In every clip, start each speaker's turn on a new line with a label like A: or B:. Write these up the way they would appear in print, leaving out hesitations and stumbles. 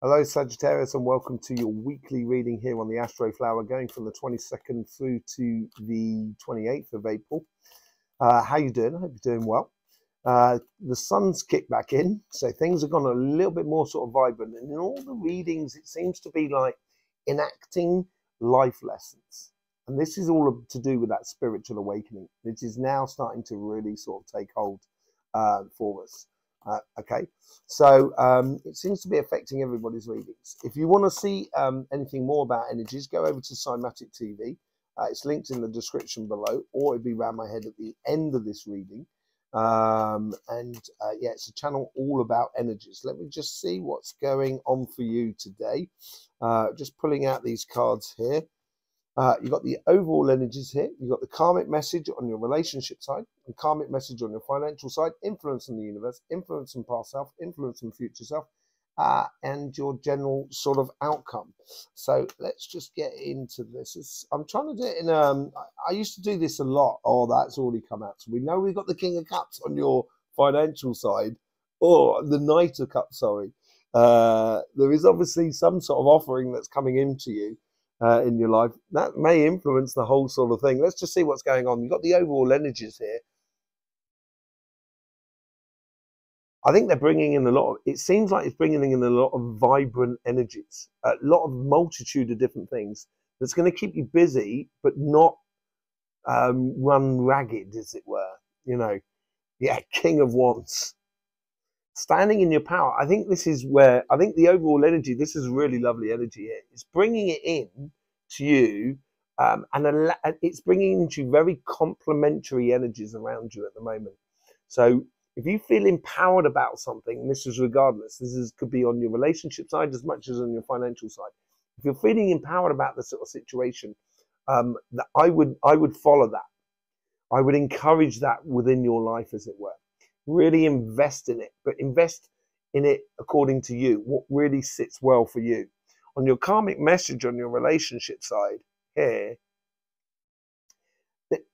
A: Hello Sagittarius, and welcome to your weekly reading here on the Astroflower, going from the 22nd through to the 28th of April. How you doing? I hope you're doing well. The sun's kicked back in, so things have gone a little bit more sort of vibrant. And in all the readings, it seems to be like enacting life lessons. And this is all to do with that spiritual awakening, which is now starting to really sort of take hold for us. Okay, so it seems to be affecting everybody's readings. If you want to see anything more about energies, go over to Cymatic TV. It's linked in the description below, or it'll be around my head at the end of this reading. Yeah, it's a channel all about energies. Let me just see what's going on for you today. Just pulling out these cards here. You've got the overall energies here. You've got the karmic message on your relationship side, and karmic message on your financial side, influence in the universe, influence in past self, influence in future self, and your general sort of outcome. So let's just get into this. I'm trying to do it in I used to do this a lot. Oh, that's already come out. So we know we've got the King of Cups on your financial side, or the Knight of Cups, sorry. There is obviously some sort of offering that's coming into you in your life that may influence the whole sort of thing. Let's just see what's going on. You've got the overall energies here. I think they're bringing in a lot of, it seems like it's bringing in a lot of vibrant energies, a lot of multitude of different things that's going to keep you busy, but not run ragged, as it were. You know, yeah, King of Wands. Standing in your power. I think this is where, I think the overall energy, this is really lovely energy here. It's bringing it in to you, and it's bringing into you very complementary energies around you at the moment. So if you feel empowered about something, and this is regardless, could be on your relationship side as much as on your financial side. If you're feeling empowered about this sort of situation, that I would follow that. I would encourage that within your life, as it were. Really invest in it, but invest in it according to you, what really sits well for you. On your karmic message on your relationship side here,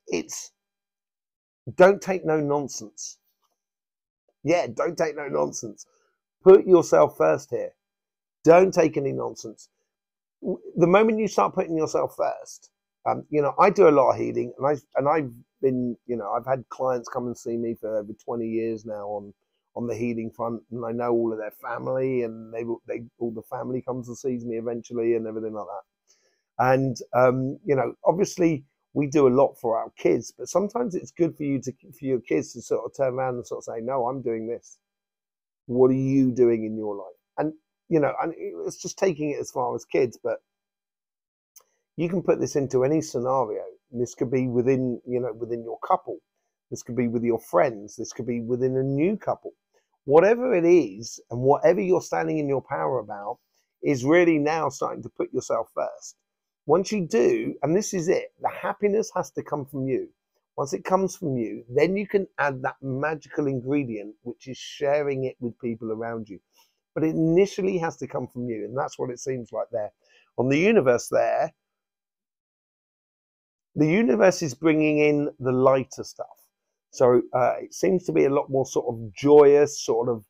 A: it's don't take no nonsense. Yeah, don't take no nonsense. Put yourself first here. Don't take any nonsense. The moment you start putting yourself first, you know, I do a lot of healing, and I've been, you know, I've had clients come and see me for over 20 years now on the healing front, and I know all of their family, and all the family comes and sees me eventually, and everything like that. And you know, obviously we do a lot for our kids, but sometimes it's good for your kids to sort of turn around and sort of say, no, I'm doing this. What are you doing in your life? And you know, and it's just taking it as far as kids, but you can put this into any scenario. This could be within, you know, within your couple. This could be with your friends. This could be within a new couple. Whatever it is, and whatever you're standing in your power about, is really now starting to put yourself first. Once you do, and this is it, the happiness has to come from you. Once it comes from you, then you can add that magical ingredient, which is sharing it with people around you. But it initially has to come from you, and that's what it seems like there. On the universe there, the universe is bringing in the lighter stuff. So it seems to be a lot more sort of joyous, sort of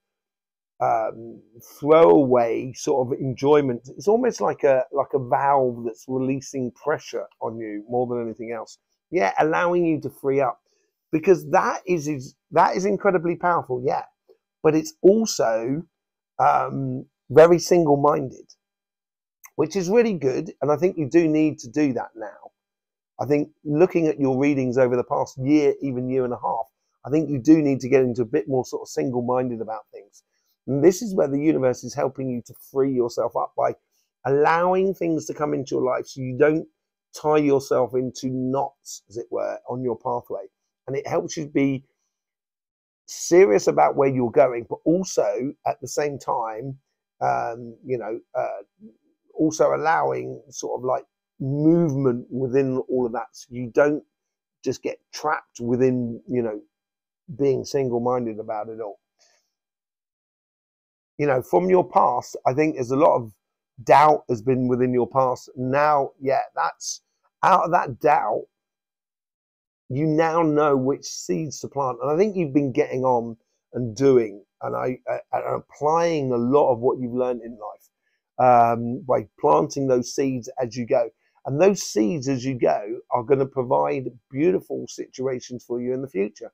A: throwaway sort of enjoyment. It's almost like a valve that's releasing pressure on you more than anything else. Yeah, allowing you to free up, because that is incredibly powerful. Yeah, but it's also very single-minded, which is really good, and I think you do need to do that now. I think looking at your readings over the past year, even year and a half, I think you do need to get into a bit more sort of single-minded about things. And this is where the universe is helping you to free yourself up by allowing things to come into your life so you don't tie yourself into knots, as it were, on your pathway. And it helps you be serious about where you're going, but also at the same time, you know, also allowing sort of like movement within all of that, so you don't just get trapped within, you know, being single-minded about it all. You know, from your past, I think there's a lot of doubt has been within your past. Now, yeah, that's out of that doubt, you now know which seeds to plant. And I think you've been getting on and doing and applying a lot of what you've learned in life. by planting those seeds as you go. And those seeds as you go are going to provide beautiful situations for you in the future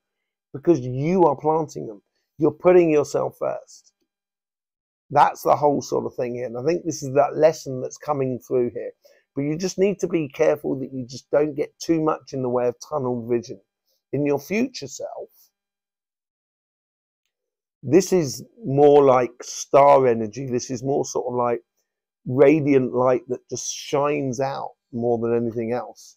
A: because you are planting them. You're putting yourself first. That's the whole sort of thing here. And I think this is that lesson that's coming through here. But you just need to be careful that you just don't get too much in the way of tunnel vision. In your future self, this is more like star energy. This is more sort of like radiant light that just shines out more than anything else.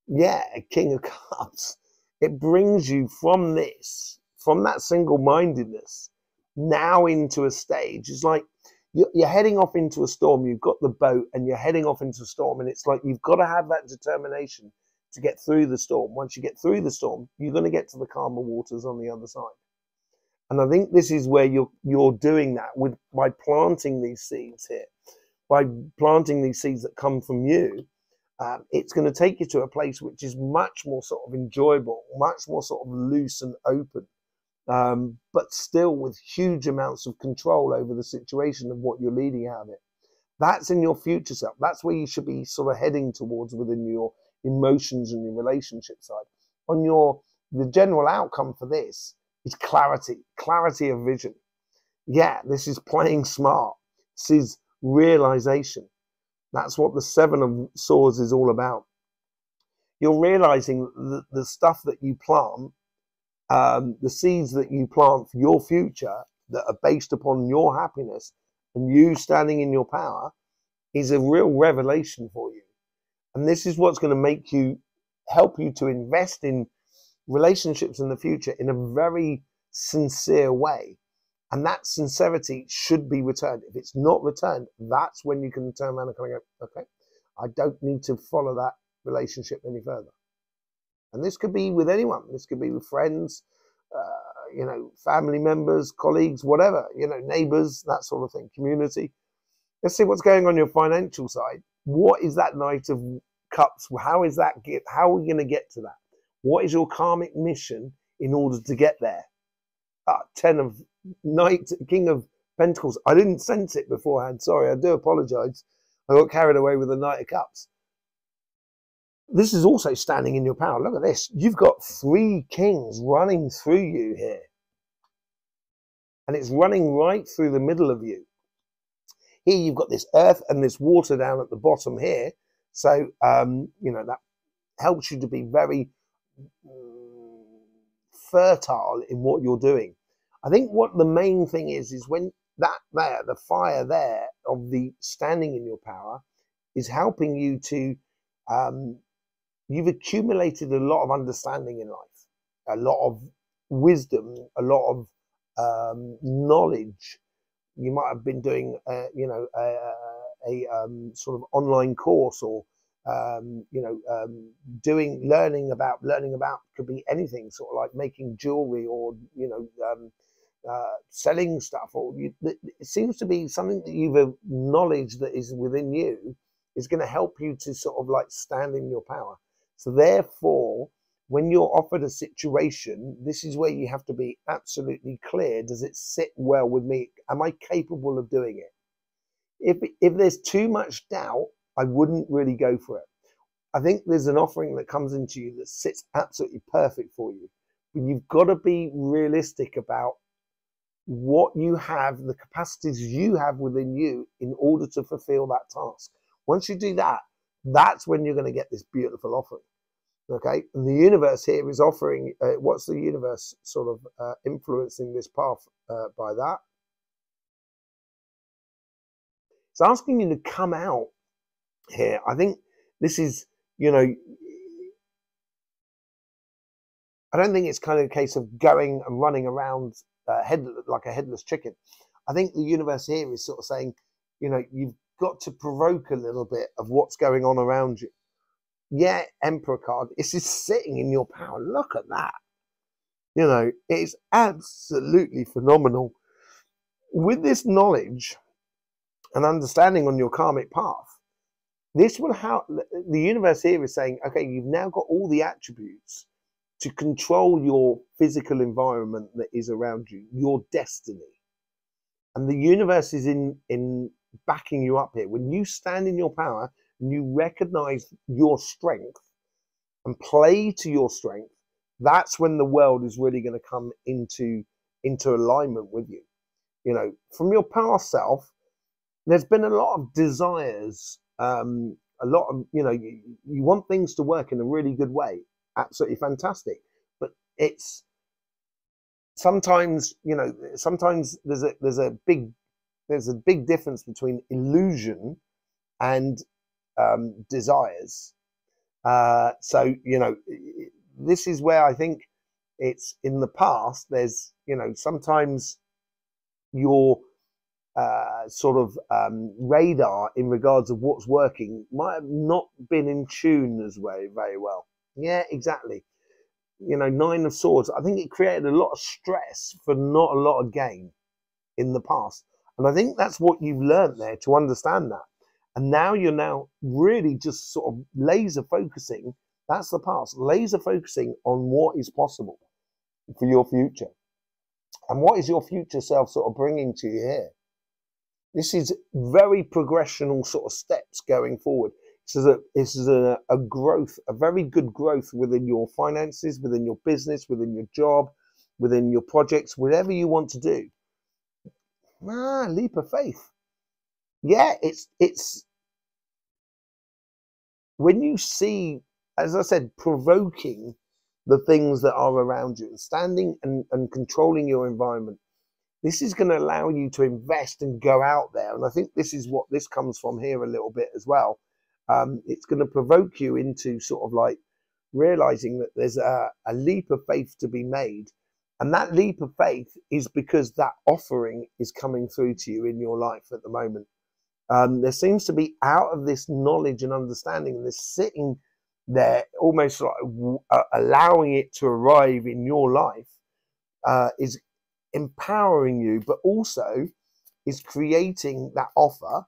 A: Yeah, a King of Cups. It brings you from this, from that single-mindedness, now into a stage. It's like you're heading off into a storm. You've got the boat and you're heading off into a storm. And it's like you've got to have that determination to get through the storm. Once you get through the storm, you're going to get to the calmer waters on the other side. And I think this is where you're doing that by planting these seeds here. By planting these seeds that come from you, it's going to take you to a place which is much more sort of enjoyable, much more sort of loose and open. But still with huge amounts of control over the situation of what you're leading out of it. That's in your future self. That's where you should be sort of heading towards within your emotions and your relationship side. The general outcome for this is clarity of vision. Yeah, this is playing smart. This is realization. That's what the Seven of Swords is all about. You're realizing that the stuff that you plant, the seeds that you plant for your future that are based upon your happiness and you standing in your power is a real revelation for you. And this is what's going to help you to invest in relationships in the future in a very sincere way. And that sincerity should be returned. If it's not returned, that's when you can turn around and kind of go, okay, I don't need to follow that relationship any further. And this could be with anyone. This could be with friends, family members, colleagues, whatever, neighbors, that sort of thing, community. Let's see what's going on your financial side. What is that Knight of Cups? How is that? How are we going to get to that? What is your karmic mission in order to get there? King of Pentacles. I didn't sense it beforehand. Sorry, I do apologize. I got carried away with the Knight of Cups. This is also standing in your power. Look at this. You've got 3 kings running through you here. And it's running right through the middle of you. Here you've got this earth and this water down at the bottom here. So, that helps you to be very fertile in what you're doing. I think what the main thing is when the fire there of the standing in your power is helping you to, you've accumulated a lot of understanding in life, a lot of wisdom, a lot of knowledge. You might have been doing, sort of online course or, learning about could be anything, sort of like making jewelry or, selling stuff. Or it seems to be something that you've knowledge that is within you is going to help you to sort of like stand in your power. So therefore, when you're offered a situation, this is where you have to be absolutely clear. Does it sit well with me? Am I capable of doing it? If there's too much doubt, I wouldn't really go for it. I think there's an offering that comes into you that sits absolutely perfect for you. But you've got to be realistic about what you have, the capacities you have within you in order to fulfill that task. Once you do that, that's when you're going to get this beautiful offering. Okay, and the universe here is offering, what's the universe sort of influencing this path by that? It's asking you to come out here. I think this is, I don't think it's kind of a case of going and running around like a headless chicken. I think the universe here is sort of saying, you've got to provoke a little bit of what's going on around you. Yeah, Emperor card. This is sitting in your power. Look at that. It's absolutely phenomenal. With this knowledge and understanding on your karmic path, this will help. The universe here is saying, okay, you've now got all the attributes to control your physical environment that is around you, your destiny. And the universe is in backing you up here. When you stand in your power and you recognize your strength and play to your strength, that's when the world is really going to come into alignment with you. You know, from your past self, there's been a lot of desires, a lot of, you know, you want things to work in a really good way. Absolutely fantastic. But it's sometimes, you know, sometimes there's a big difference between illusion and desires. So, you know, this is where I think it's in the past. There's, you know, sometimes your sort of radar in regards of what's working might have not been in tune as very well. Yeah, exactly. You know, Nine of Swords, I think it created a lot of stress for not a lot of gain in the past. And I think that's what you've learned there, to understand that. And now you're now really just sort of laser focusing. That's the past. Laser focusing on what is possible for your future. And what is your future self sort of bringing to you here? This is very progressional sort of steps going forward. This is a growth, a very good growth within your finances, within your business, within your job, within your projects, whatever you want to do. Leap of faith. Yeah, it's when you see, as I said, provoking the things that are around you and standing and controlling your environment. This is going to allow you to invest and go out there. And I think this is what this comes from here a little bit as well. It's going to provoke you into sort of like realizing that there's a leap of faith to be made. And that leap of faith is because that offering is coming through to you in your life at the moment. There seems to be, out of this knowledge and understanding, and this sitting there almost like allowing it to arrive in your life, is empowering you, but also is creating that offer.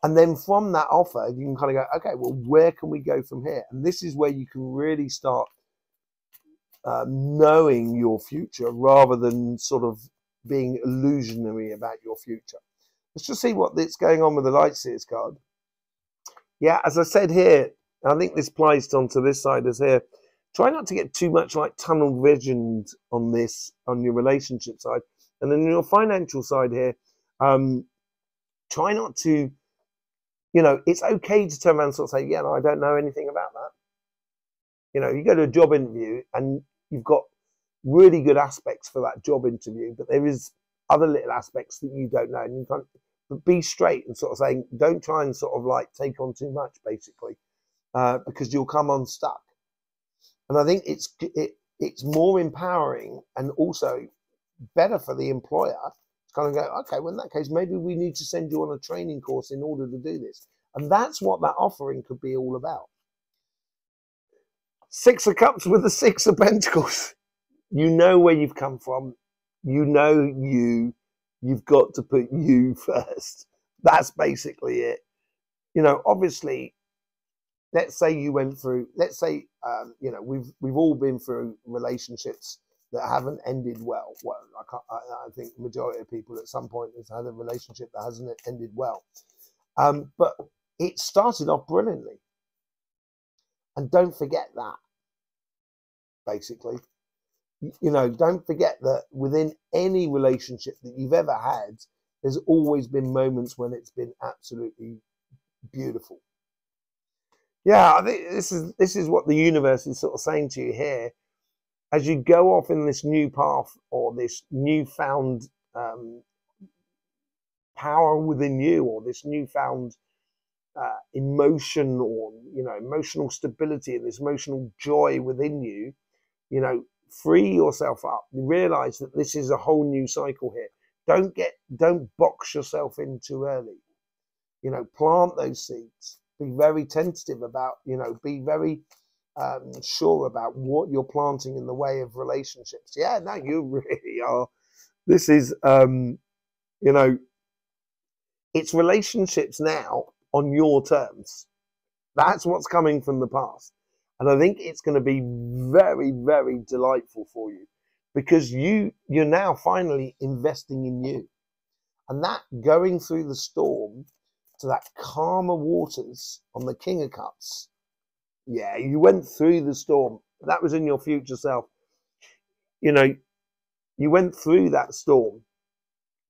A: And then from that offer, you can kind of go, okay, well, where can we go from here? And this is where you can really start knowing your future rather than sort of being illusionary about your future. Let's just see what's going on with the Light Seers card. Yeah, as I said here, I think this applies onto this side as here. Try not to get too much like tunnel visioned on this, on your relationship side. And then on your financial side here, try not to, you know, it's okay to turn around and sort of say, yeah, no, I don't know anything about that. You know, you go to a job interview and you've got really good aspects for that job interview, but there is other little aspects that you don't know. And you can't, but be straight and sort of saying, don't try and sort of like take on too much, basically, because you'll come unstuck. And I think it's more empowering and also better for the employer to kind of go, okay, well, in that case, maybe we need to send you on a training course in order to do this. And that's what that offering could be all about. Six of Cups with the Six of Pentacles. You know where you've come from. You know you've got to put you first. That's basically it. You know, obviously, let's say you went through, let's say, you know, we've all been through relationships that haven't ended well. Well, I think the majority of people at some point has had a relationship that hasn't ended well. But it started off brilliantly. And don't forget that, basically. You know, don't forget that within any relationship that you've ever had, there's always been moments when it's been absolutely beautiful. Yeah, I think this is what the universe is sort of saying to you here. As you go off in this new path or this newfound power within you, or this newfound emotion, or, you know, emotional stability and this emotional joy within you, you know, free yourself up. Realize that this is a whole new cycle here. Don't box yourself in too early. You know, plant those seeds. Be very tentative about, you know, be very sure about what you're planting in the way of relationships. Yeah, no, you really are. This is, you know, it's relationships now on your terms. That's what's coming from the past. And I think it's going to be very, very delightful for you, because you're now finally investing in you. And that going through the storm to that calmer waters on the King of Cups. Yeah, you went through the storm. That was in your future self. You know, you went through that storm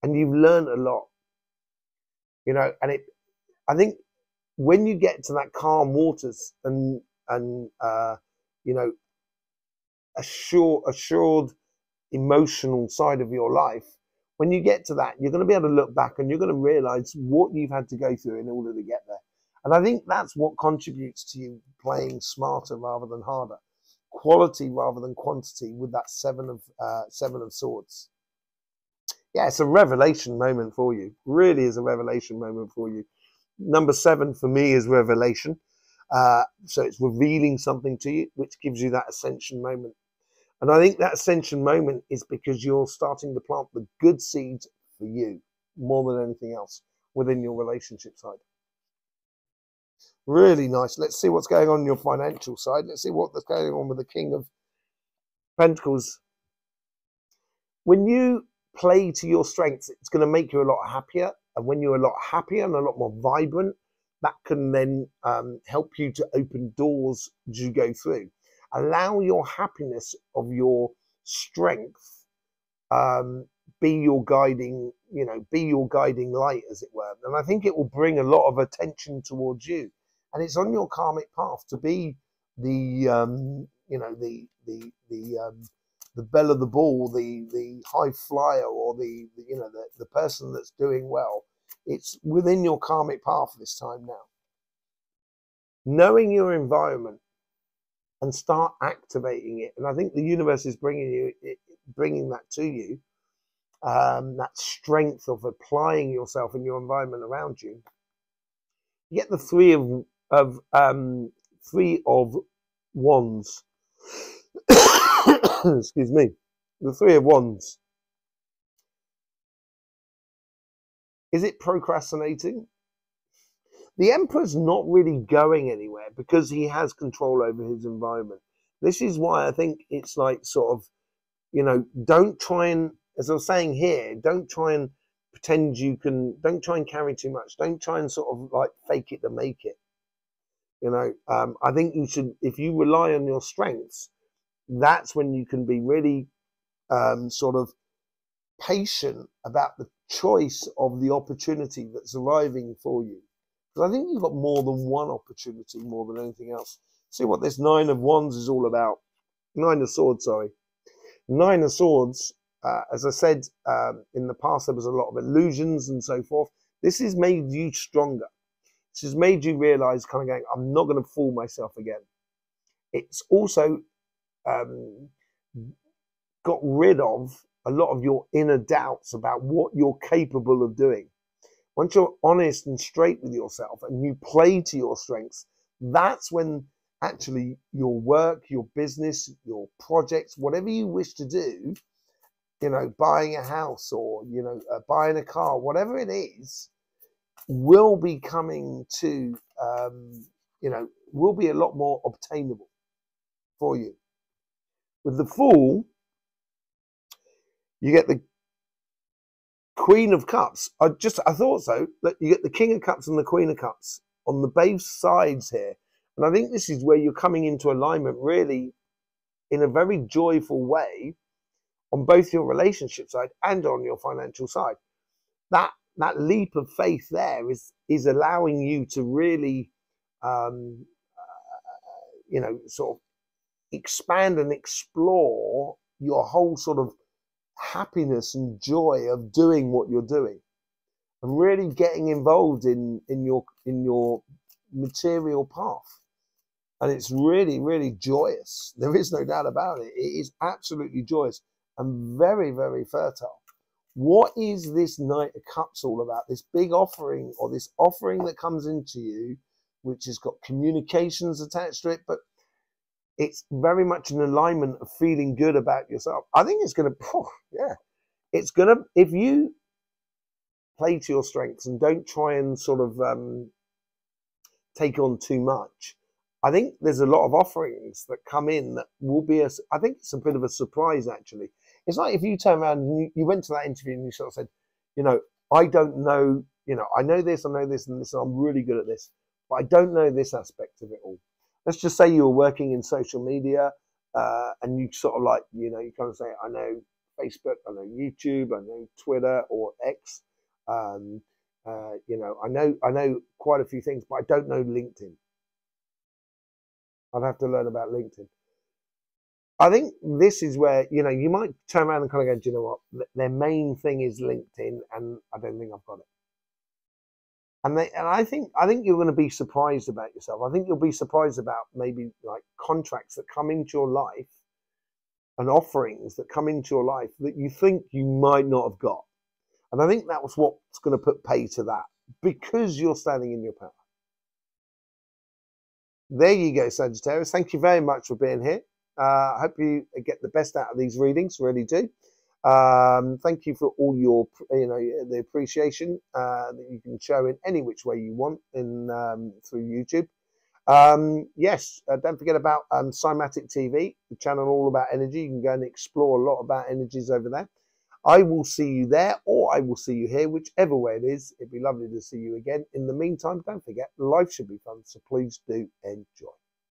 A: and you've learned a lot. You know, and I think when you get to that calm waters and you know, assured emotional side of your life, when you get to that, you're going to be able to look back and you're going to realize what you've had to go through in order to get there. And I think that's what contributes to you playing smarter rather than harder, quality rather than quantity, with that seven of swords. Yeah, it's a revelation moment for you. Really is a revelation moment for you. Number 7 for me is revelation. So it's revealing something to you, which gives you that ascension moment. And I think that ascension moment is because you're starting to plant the good seeds for you more than anything else within your relationship side. Really nice. Let's see what's going on your financial side. Let's see what's going on with the King of Pentacles. When you play to your strengths, it's going to make you a lot happier. And when you're a lot happier and a lot more vibrant, that can then help you to open doors as you go through. Allow your happiness of your strength be your guiding, be your guiding light, as it were. And I think it will bring a lot of attention towards you. And it's on your karmic path to be the belle of the ball, the high flyer, or the person that's doing well. It's within your karmic path this time now. Knowing your environment and start activating it. And I think the universe is bringing that to you. That strength of applying yourself in your environment around you. You get the three of wands. Excuse me. The 3 of wands. Is it procrastinating? The Emperor's not really going anywhere because he has control over his environment. This is why I think it's like sort of, don't try and, as I was saying here, don't try and pretend you can, don't try and carry too much. Don't try and sort of like fake it to make it. I think you should, if you rely on your strengths, that's when you can be really sort of patient about the choice of the opportunity that's arriving for you. Because I think you've got more than one opportunity more than anything else. See what this 9 of wands is all about. 9 of swords, sorry. 9 of swords, as I said, in the past there was a lot of illusions and so forth. This has made you stronger. This has made you realize, kind of going, I'm not going to fool myself again. It's also got rid of a lot of your inner doubts about what you're capable of doing. Once you're honest and straight with yourself and you play to your strengths, that's when actually your work, your business, your projects, whatever you wish to do, buying a house or, buying a car, whatever it is, will be coming to, will be a lot more obtainable for you. With the Fool, you get the Queen of Cups. I thought so. That you get the King of Cups and the Queen of Cups on the both sides here. And I think this is where you're coming into alignment really in a very joyful way on both your relationship side and on your financial side. That leap of faith there is allowing you to really, sort of expand and explore your whole sort of happiness and joy of doing what you're doing, and really getting involved in your material path. And it's really, really joyous. There is no doubt about it. It is absolutely joyous and very, very fertile. What is this Knight of Cups all about? This big offering, or this offering that comes into you, which has got communications attached to it, but it's very much an alignment of feeling good about yourself. I think it's going to, it's going to, if you play to your strengths and don't try and sort of take on too much, I think there's a lot of offerings that come in that will be, I think it's a bit of a surprise actually. It's like if you turn around and you went to that interview and you sort of said, I don't know, I know this, and this, and I'm really good at this, but I don't know this aspect of it all. Let's just say you were working in social media, and you sort of like, you kind of say, I know Facebook, I know YouTube, I know Twitter or X. I know quite a few things, but I don't know LinkedIn. I'd have to learn about LinkedIn. I think this is where, you might turn around and kind of go, do you know what? Their main thing is LinkedIn, and I don't think I've got it. And I think you're going to be surprised about yourself. I think you'll be surprised about maybe like contracts that come into your life and offerings that come into your life that you think you might not have got. And I think that was what's going to put pay to that, because you're standing in your power. There you go, Sagittarius. Thank you very much for being here. I hope you get the best out of these readings, really do. Thank you for all your, the appreciation that you can show in any which way you want through YouTube. Yes, don't forget about Cymatic TV, the channel all about energy. You can go and explore a lot about energies over there. I will see you there, or I will see you here, whichever way it is. It'd be lovely to see you again. In the meantime, don't forget, life should be fun, so please do enjoy.